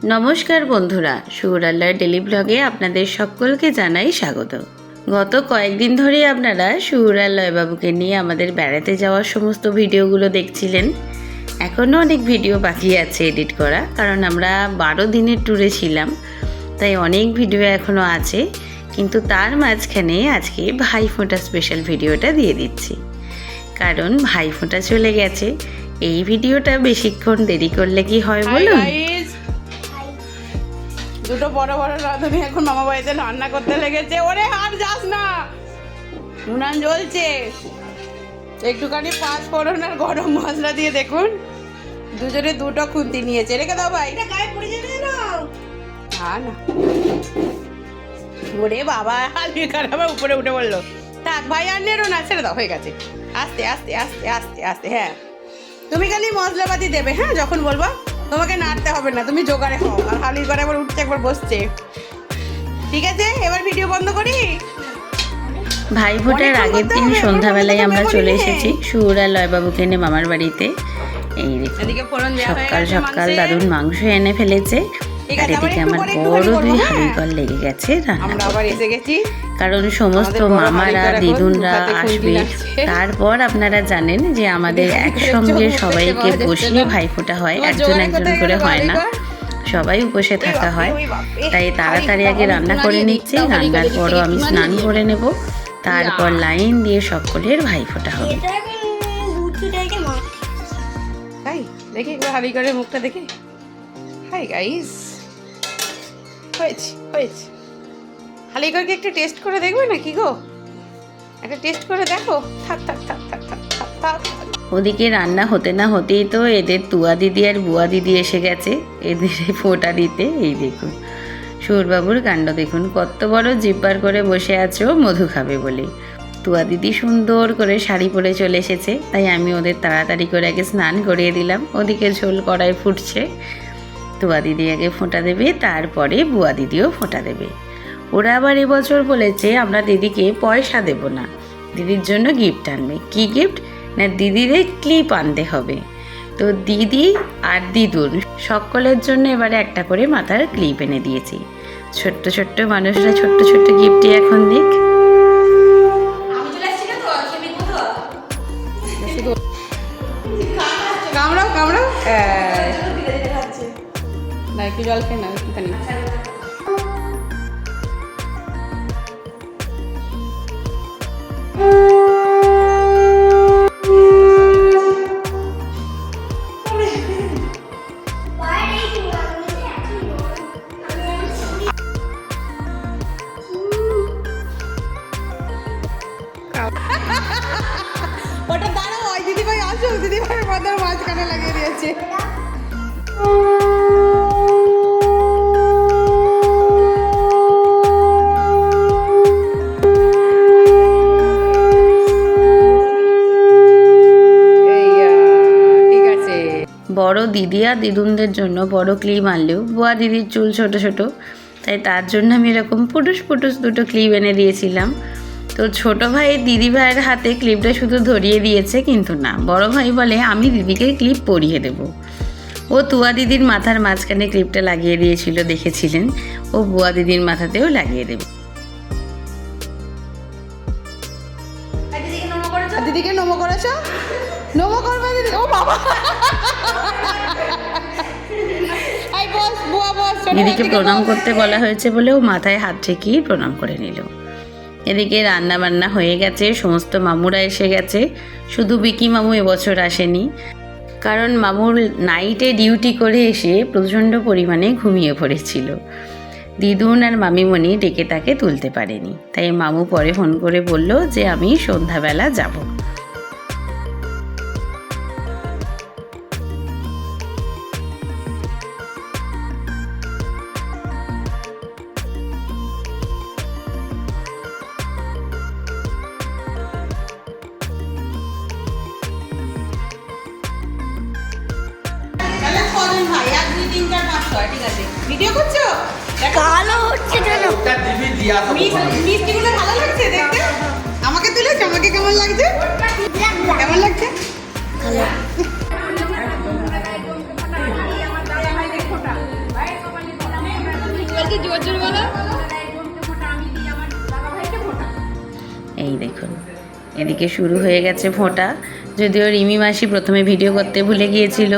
নমস্কার বন্ধুরা, সুরাল্লার ডেলি ব্লগে আপনাদের সকলকে জানাই স্বাগত। গত কয়েকদিন ধরে আপনারা সুরাল্লয়বাবুকে নিয়ে আমাদের বেড়াতে যাওয়ার সমস্ত ভিডিওগুলো দেখছিলেন। এখনও অনেক ভিডিও বাকি আছে এডিট করা, কারণ আমরা 12 দিনের ট্যুরে ছিলাম, তাই অনেক ভিডিও এখনও আছে। কিন্তু তার মাঝখানে আজকে ভাইফোঁটা স্পেশাল ভিডিওটা দিয়ে দিচ্ছি, কারণ ভাইফোঁটা চলে গেছে। এই ভিডিওটা বেশিক্ষণ দেরি করলে কি হয় বলুন। দুটো বড় বড় রাঁধুনি এখন মামা বাড়িতে রান্না করতে লেগেছে। ওরে আর যাস না, উনান জ্বলছে। একটুখানি পাঁচ ফোড়ন আর গরম মশলা দিয়ে দেখুন দুজনে দুটো খুন্তি নিয়েছে। রেখে দাও ভাই, না না। ওরে বাবা, হালকা আবার উপরে উঠে বললো থাক ভাই, আর নেড়ো না, ছেড়ে দাও, হয়ে গেছে। আস্তে আস্তে আস্তে আস্তে আস্তে। হ্যাঁ, তুমি খালি মশলাপাতি দেবে, হ্যাঁ যখন বলবো, তোমাকে নাড়তে হবে না, তুমি জোগাড়ে হও। আর হালি করে আবার উঠছে, একবার বসছে। ঠিক আছে, এবার ভিডিও বন্ধ করি। ভাইফোঁটার আগের দিন সন্ধ্যাবেলায় আমরা চলে এসেছি সুরাল্লয়বাবুকে এনে মামার বাড়িতে। এই দেখুন, সকাল সকাল দাদুর মাংস এনে ফেলেছে, আর এদিকে আমার বড় 2 হাঁড়িকল লেগে গেছে রান্না করতে। কারণ সমস্ত মামারা দিদুনরা আসবে। তারপর আপনারা জানেন যে আমাদের একসঙ্গে সবাইকে বসিয়ে ভাইফোঁটা হয়, একজন একজন করে হয় না, সবাই উপসে থাকা হয়। তাই তাড়াতাড়ি আগে রান্না করে নিচ্ছি, রান্নার পরও আমি স্নান করে নেব, তারপর লাইন দিয়ে সকলের ভাইফোঁটা হবে। দেখি একবার হালি করে মুখটা দেখি। হাই গাইস, হয়েছে হয়েছে। হালি করে একটু টেস্ট করে দেখবে না কি গো? একটা টেস্ট করে দেখো। থাক থাক থাক থাক থাক থাক থাক। ওদিকে রান্না হতে না হতেই তো এদের তুয়া দিদি আর বুয়া দিদি এসে গেছে এদের ফোঁটা দিতে। এই দেখুন সুরবাবুর কাণ্ড দেখুন, কত বড় জিব্বার করে বসে আছো মধু খাবে বলে। তুয়া দিদি সুন্দর করে শাড়ি পরে চলে এসেছে, তাই আমি ওদের তাড়াতাড়ি করে আগে স্নান করিয়ে দিলাম। ওদিকে ঝোল কড়াই ফুটছে, তুয়া দিদি আগে ফোঁটা দেবে, তারপরে বুয়া দিদিও ফোঁটা দেবে। ওরা আবার এবছর বলেছে আমরা দিদিকে পয়সা দেব না, দিদির জন্য গিফট আনবে। কি গিফট না, দিদিদের ক্লিপ আনতে হবে। তো দিদি আর দিদুন সকলের জন্য এবারে একটা করে মাথার ক্লিপ এনে দিয়েছি। ছোট্ট ছোট্ট মানুষরা ছোট্ট ছোট্ট গিফটই এখন দিক। কামড়াও কামড়াও, না একটু জল খেয়ে নাও একটুখানি। ওটা দাঁড়াও, ওই দিদিভাই আসুক, দিদিভাই মাথার মাঝখানে লাগিয়ে দিয়েছে। বড় দিদি আর দিদুনদের জন্য বড় ক্লিপ আনলেও বুয়া দিদির চুল ছোট ছোট, তাই তার জন্য আমি এরকম পুটুস পুটুস 2টো ক্লিপ এনে দিয়েছিলাম। তো ছোট ভাই দিদি ভাইয়ের হাতে ক্লিপটা শুধু ধরিয়ে দিয়েছে, কিন্তু না, বড় ভাই বলে আমি দিদিকে ক্লিপ পরিয়ে দেব। ও তুয়া দিদির মাথার মাঝখানে ক্লিপটা লাগিয়ে দিয়েছিল, দেখেছিলেন, ও বুয়া দিদির মাথাতেও লাগিয়ে দেবে। দিদিকে নমো করেছ, নমো করবে দিদি। ও বাবা, দিদিকে প্রণাম করতে বলা হয়েছে বলে ও মাথায় হাত ঠেকিয়ে প্রণাম করে নিল। এদিকে রান্না বান্না হয়ে গেছে, সমস্ত মামুরা এসে গেছে, শুধু বিকি মামু এবছর আসেনি, কারণ মামুর নাইটে ডিউটি করে এসে প্রচণ্ড পরিমাণে ঘুমিয়ে পড়েছিল। দিদুন আর মামিমণি ডেকে তাকে তুলতে পারেনি, তাই মামু পরে ফোন করে বলল যে আমি সন্ধ্যাবেলা যাব। ভিডিও করছো? কালো হচ্ছে কেন? মিষ্টিগুলো ভালো লাগছে দেখতে। আমাকে তুলেছ, আমাকে কেমন লাগছে? কেমন লাগছে? ভালো। একটু জোর জোর বলো। এই দেখুন এদিকে শুরু হয়ে গেছে ফোঁটা। যদিও রিমি মাসি প্রথমে ভিডিও করতে ভুলে গিয়েছিল,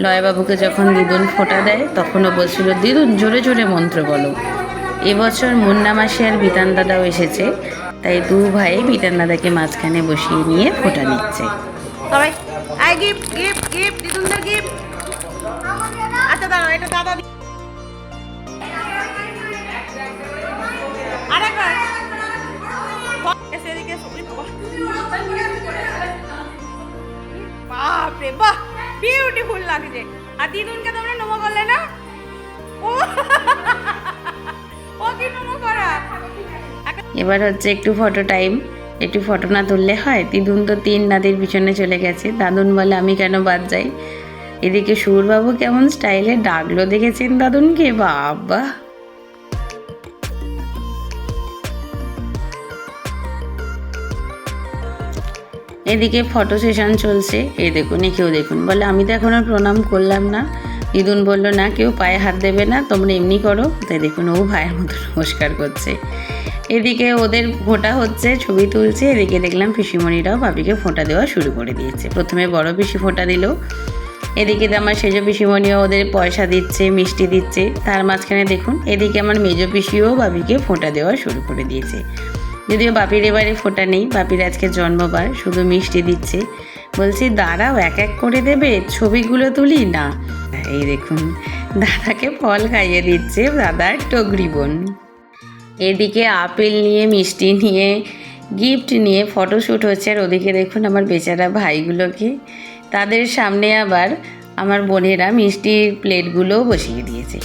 লয়বাবুকে যখন দিদুন ফোঁটা দেয় তখনও বলছিল দিদুন জোরে জোরে মন্ত্র বলো। এবছর মুন্না মাসি আর বিতান দাদাও এসেছে, তাই দু ভাই বিতান দাদাকে মাঝখানে বসিয়ে নিয়ে ফোঁটা নিচ্ছে। সবাই আই গিফট গিফট গিফট দিদুনদের গিফট। আচ্ছা দাঁড়াও, এটা দাদা আরেকবার এদিকে বাপরে বাহ, বিউটিফুল লাগছে। আর দিদুনকে তোমরা নমো করলে না? ও ও কি নমো করা? এবার হচ্ছে একটু ফটো টাইম। একটু ফটো না তুললে হয়? দিদুন তো 3 নাদির পিছনে চলে গেছে। দাদুন বলে আমি কেন বাদ যাই। এদিকে সুরবাবু কেমন স্টাইলে ডাকলো দেখেছেন দাদুনকে, বাবা। এদিকে ফটো সেশন চলছে। এই দেখুন কেউ দেখুন বলে আমি তো এখনো প্রণাম করলাম না। দিদুন বলল না কেউ পায়ে হাত দেবে না, তোমরা এমনি করো। তাই দেখুন ও ভাইয়ের মতো নমস্কার করছে। এদিকে ওদের ফোঁটা হচ্ছে, ছবি তুলছে। এদিকে দেখলাম পিসিমণিরাও ভাবিকে ফোঁটা দেওয়া শুরু করে দিয়েছে। প্রথমে বড় পিসি ফোঁটা দিল, এদিকে আমার সেজ পিসিমণিও ওদের পয়সা দিচ্ছে, মিষ্টি দিচ্ছে। তার মাঝখানে দেখুন এদিকে আমার মেজ পিসিও ভাবিকে ফোঁটা দেওয়া শুরু করে দিয়েছে। যদিও বাপির এবারে ফোঁটা নেই, বাপির আজকে জন্মবার, শুধু মিষ্টি দিচ্ছে। বলছি দাঁড়াও এক এক করে দেবে, ছবিগুলো তুলি না। এই দেখুন দাদাকে ফল খাইয়ে দিচ্ছে দাদার টগরি বোন। এদিকে আপেল নিয়ে, মিষ্টি নিয়ে, গিফট নিয়ে ফটোশ্যুট হচ্ছে। আর ওদিকে দেখুন আমার বেচারা ভাইগুলোকে, তাদের সামনে আবার আমার বোনেরা মিষ্টির প্লেটগুলোও বসিয়ে দিয়েছে।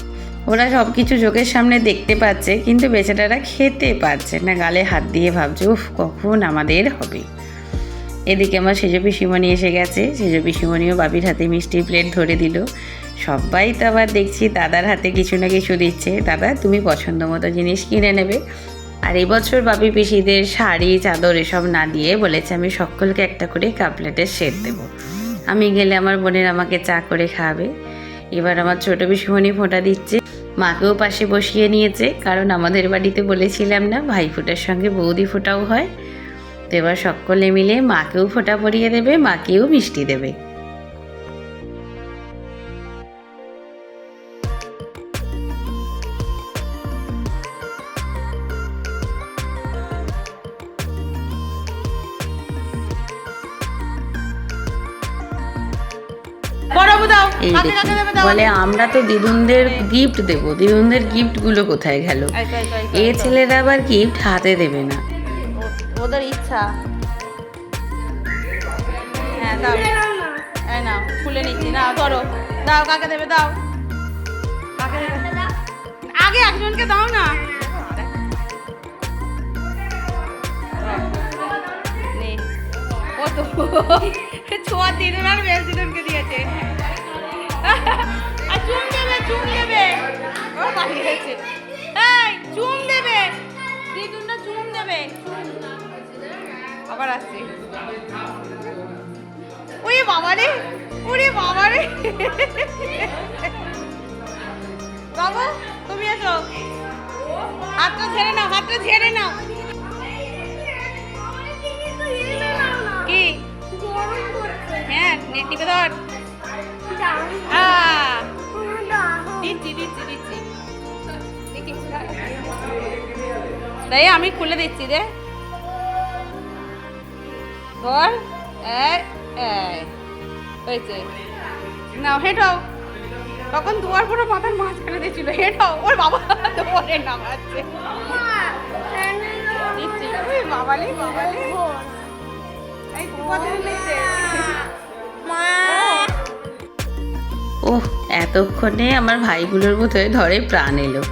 ওরা সব কিছু চোখের সামনে দেখতে পাচ্ছে, কিন্তু বেচারারা খেতে পারছে না, গালে হাত দিয়ে ভাবছে উফ কখন আমাদের হবে। এদিকে আমার সেজ পিসিমণি এসে গেছে। সেজ পিসিমণিও বাপির হাতে মিষ্টির প্লেট ধরে দিল। সবাই তো আবার দেখছি দাদার হাতে কিছু না কিছু দিচ্ছে। দাদা তুমি পছন্দ মতো জিনিস কিনে নেবে। আর এবছর বাপি পিসিদের শাড়ি চাদর এসব না দিয়ে বলেছে আমি সকলকে একটা করে কাপ প্লেটের সেট দেবো। আমি গেলে আমার বোনের আমাকে চা করে খাওয়াবে। এবার আমার ছোটো পিসিমণি ফোঁটা দিচ্ছে, মাকেও পাশে বসিয়ে নিয়েছে, কারণ আমাদের বাড়িতে বলেছিলাম না ভাইফোঁটার সঙ্গে বৌদি ফোঁটাও হয়। তো এবার সকলে মিলে মাকেও ফোঁটা পরিয়ে দেবে, মাকেও মিষ্টি দেবে। এই দেখুন বলে আমরা তো দিদুনদের গিফট দেবো, দিদুনদের গিফটগুলো কোথায় গেল? এ ছেলেরা আবার গিফট হাতে দেবে না, ওদের ইচ্ছা। হ্যাঁ দাও, এই নাও খুলে নিচ্ছি, নাও ধরো, দাও কাকে দেবে, দাও কাকে দেবে, আগে একজনকে দাও না। ও তো ছোঁয়া দিদুন আর বেশ দিদুনকে দিয়েছে। আর চুম দেবে, চুম দেবে, ও বাড়ি গেছে। এই চুম দেবে, দিদুনটা চুম দেবে। আবার আসছে। ওরে বাবারে, ওরে বাবারে। বাবু তুমি এসো, হাতটা ঝেড়ে নাও, হাতটা ঝেড়ে নাও। কি হ্যাঁ টিপে ধর। দিচ্ছি দিচ্ছি দিচ্ছি, তাই আমি খুলে দিচ্ছি রে, ধর। হয়েছে, নাও হেঁটাও। তখন দুয়ার পুরো মাথার মাঝখানে দিয়েছিল, হেঁটাও। ওর বাবা দুয়ারে নামাচ্ছে। দিচ্ছি, বাবালে বাবালে। এই কতদিন নিচ্ছে ওহ এতক্ষণে আমার ভাইগুলোর বোধহয় ধরে প্রাণ এলো।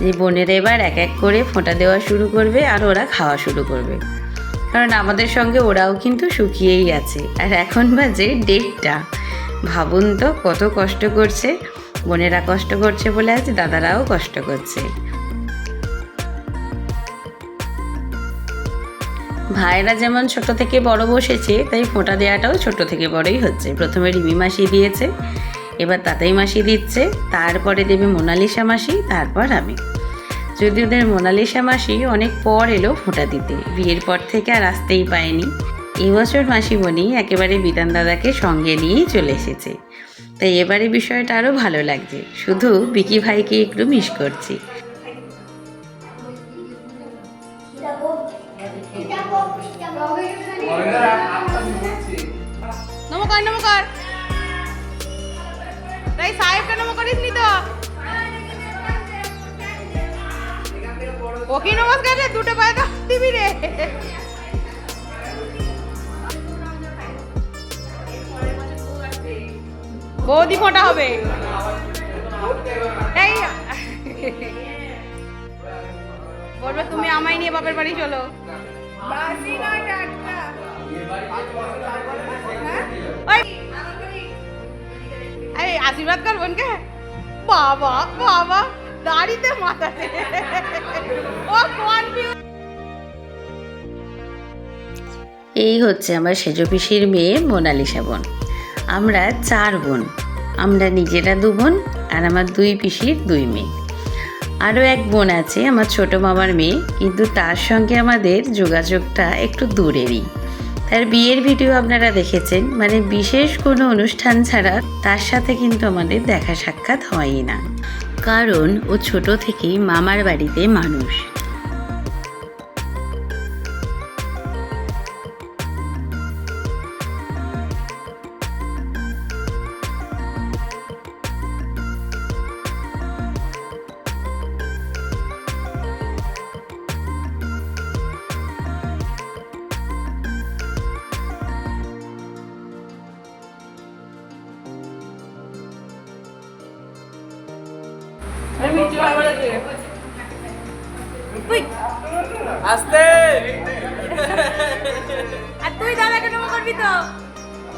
যে বোনেরা এবার এক এক করে ফোঁটা দেওয়া শুরু করবে আর ওরা খাওয়া শুরু করবে, কারণ আমাদের সঙ্গে ওরাও কিন্তু শুকিয়েই আছে। আর এখন বাজে 1:30। ভাবুন তো কত কষ্ট করছে, বোনেরা কষ্ট করছে বলে আজ দাদারাও কষ্ট করছে। ভাইরা যেমন ছোট থেকে বড় বসেছে, তাই ফোঁটা দেওয়াটাও ছোট থেকে বড়ই হচ্ছে। প্রথমে রিমি মাসি দিয়েছে, এবার তাতাই মাসি দিচ্ছে, তারপরে দেবে মোনালিসা মাসি, তারপর আমি। যদি ওদের মোনালিসা মাসি অনেক পর এলো ফোঁটা দিতে, বিয়ের পর থেকে আর আসতেই পায়নি। এবছর মাসিমণি একেবারে বিধান দাদাকে সঙ্গে নিয়েই চলে এসেছে, তাই এবারে বিষয়টা আরও ভালো লাগছে। শুধু বিকি ভাইকে একটু মিস করছি। নমস্কার নমস্কার, তাই সাহেবকে নম করিস নি তো? ও কি নমস্কার রে, দুটো পায়ে তো দিবি রে। বৌদি ফোঁটা হবে। এই বলবে তুমি আমায় নিয়ে বাপের বাড়ি চলো। এই আশীর্বাদ কর বোনকে। বাবা বাবা, দাড়িতে মাথাতে ও কনফিউজ। এই হচ্ছে আমার সেজ পিসির মেয়ে মোনালিসা বোন। আমরা 4 বোন, আমরা নিজেরা 2 বোন আর আমার 2 পিসির 2 মেয়ে। আরও এক বোন আছে আমার ছোট মামার মেয়ে, কিন্তু তার সঙ্গে আমাদের যোগাযোগটা একটু দূরেরই। তার বিয়ের ভিডিও আপনারা দেখেছেন, মানে বিশেষ কোনো অনুষ্ঠান ছাড়া তার সাথে কিন্তু আমাদের দেখা সাক্ষাৎ হয়ই না, কারণ ও ছোট থেকেই মামার বাড়িতে মানুষ। আস্তে আর তুই দাদাকে নম করবি তো?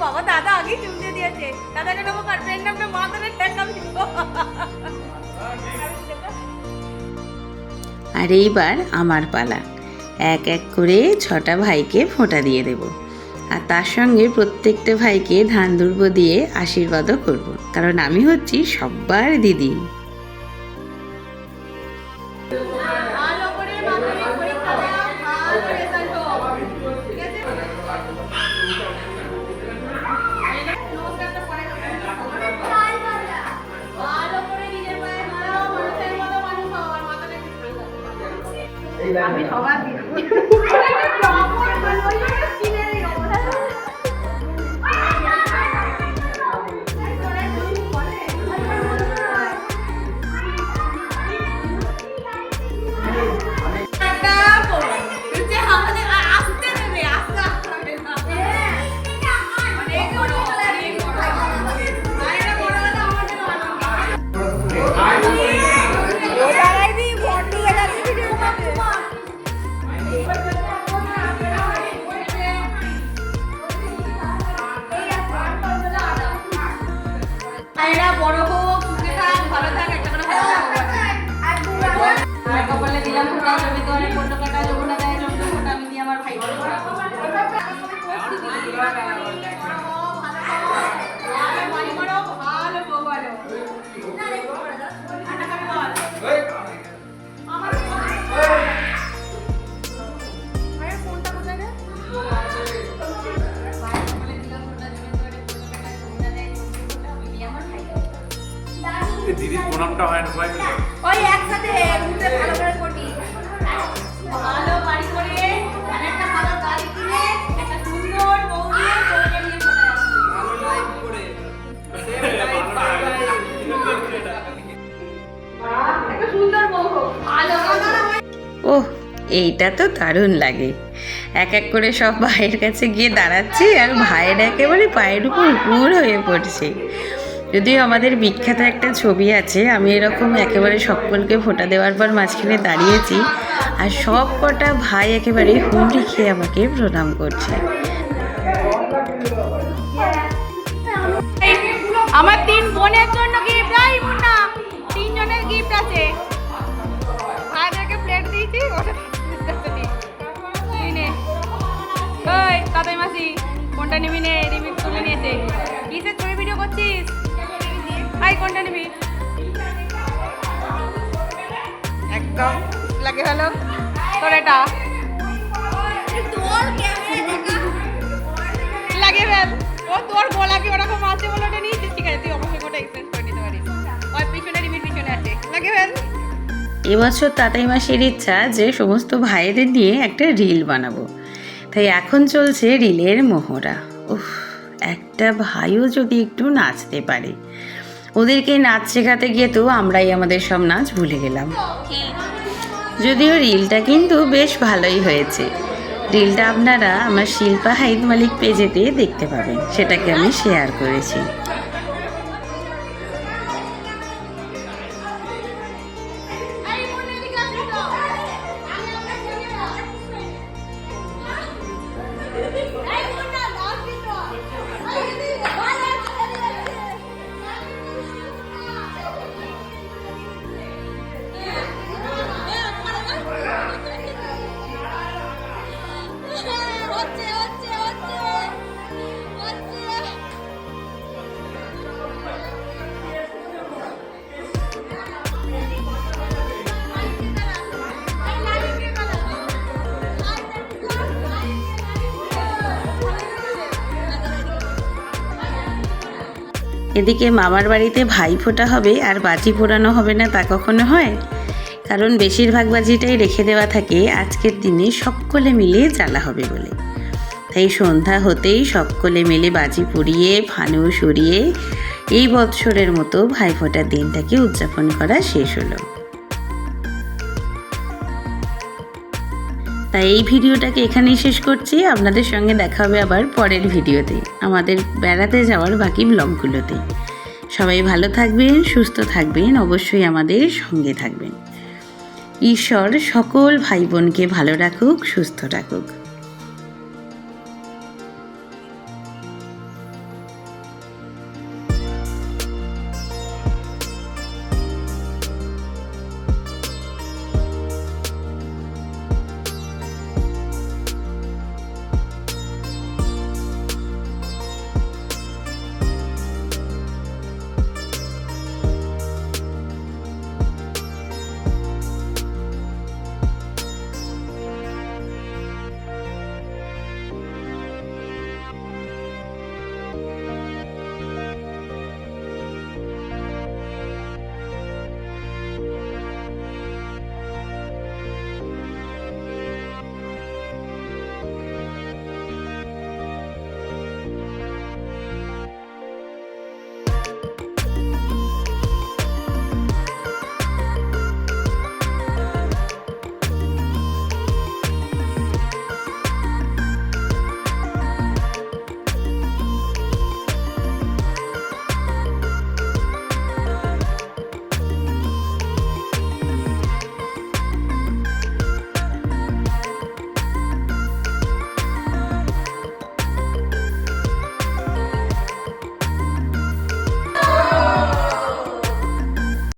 বাবা দাদা আগেই চুম দিয়ে দিয়েছে, দাদাকে নম কর। ফ্রেন্ড নামটা মা ধরে ঠেকাবি। আর এইবার আমার পালা, এক এক করে 6টা ভাইকে ফোঁটা দিয়ে দেব, আর তার সঙ্গে প্রত্যেকটা ভাইকে ধান দুর্ব দিয়ে আশীর্বাদও করব, কারণ আমি হচ্ছি সব্বার দিদি। ভালো করে মাধ্যমিক পরীক্ষা দাও, ভালো রেজাল্ট হোক, ঠিক আছে? নমস্কারটা পরে করো। ভালো করে নিজের পায়ে দাঁড়াও, মানুষের মতো মানুষ হও, আর মাথাটা একটু ঠান্ডা করো। আমি সবার দিদি। বড় হোক, সুখে থাক, ভালো থাক, একটা করে কপালে দিলাম ফোঁটা, জমি তো অনেক ফোটো কাটা, যমুনা দেয় জমি ফোঁটা, আমি দিয়ে আমার ভাই দিদির প্রণামটা হয় না সবাই মিলে? ওই একসাথে মুখে ভালো করে কোটি, ভালো বাড়ি করে, একটা ভালো গাড়ি কিনে, একটা সুন্দর বউ নিয়ে বউকে নিয়ে চলে আসবে। ভালো লাইফ করে একটা সুন্দর বউ হোক, ভালো ওহ, এইটা তো দারুণ লাগে। এক এক করে সব ভাইয়ের কাছে গিয়ে দাঁড়াচ্ছি, আর ভাইয়ের একেবারে পায়ের উপর উপুর হয়ে পড়ছে। যদিও আমাদের বিখ্যাত একটা ছবি আছে, আমি এরকম একেবারে সকলকে ফোঁটা দেওয়ার পর মাঝখানে দাঁড়িয়েছি, আর সব কটা ভাই একেবারে হুমড়ি খেয়ে আমাকে প্রণাম করছে। আমার 3 বোনের জন্য গিফট, এই মুন্না 3 জনের গিফট আছে। ভাইদেরকে প্লেট দিয়েছি, ওটা নে। ওই তাতাই মাসি কোনটা নিবি নে, রিমিক্স তুলে নিয়েছে। কিসের ছবি ভিডিও করছিস? ভাই কোনটা নিবি? একদম লাগে ভালো তোর এটা লাগে ফেল। ও তোর গোলাপি ওরকম আছে বলে ওটা নিয়েছিস, ঠিক আছে তুই অবশ্যই ওটা এক্সচেঞ্জ করে নিতে পারিস। ওই পিছনে রিমির পিছনে আছে, লাগে ফেল। এবছর তাতাই মাসির ইচ্ছা যে সমস্ত ভাইদের নিয়ে একটা রিল বানাবো, তাই এখন চলছে রিলের মহড়া। উফ, একটা ভাইও যদি একটু নাচতে পারে। ওদেরকে নাচ শেখাতে গিয়ে তো আমরাই আমাদের সব নাচ ভুলে গেলাম। যদিও রিলটা কিন্তু বেশ ভালোই হয়েছে। রিলটা আপনারা আমার শিল্পা হাইদ মালিক পেজেতে দেখতে পাবেন, সেটাকে আমি শেয়ার করেছি। এদিকে মামার বাড়িতে ভাই ফোঁটা হবে আর বাজি পোড়ানো হবে না তা কখনো হয়? কারণ বেশিরভাগ বাজিটাই রেখে দেওয়া থাকে আজকের দিনে সকলে মিলে জ্বালা হবে বলে। তাই সন্ধ্যা হতেই সকলে মিলে বাজি পুড়িয়ে ফানুস উড়িয়ে এই বৎসরের মতো ভাইফোঁটার দিনটাকে উদযাপন করা শেষ হলো। তাই এই ভিডিওটাকে এখানেই শেষ করছি। আপনাদের সঙ্গে দেখা হবে আবার পরের ভিডিওতে, আমাদের বেড়াতে যাওয়ার বাকি ব্লগগুলোতে। সবাই ভালো থাকবেন, সুস্থ থাকবেন, অবশ্যই আমাদের সঙ্গে থাকবেন। ঈশ্বর সকল ভাই বোনকে ভালো রাখুক, সুস্থ রাখুক।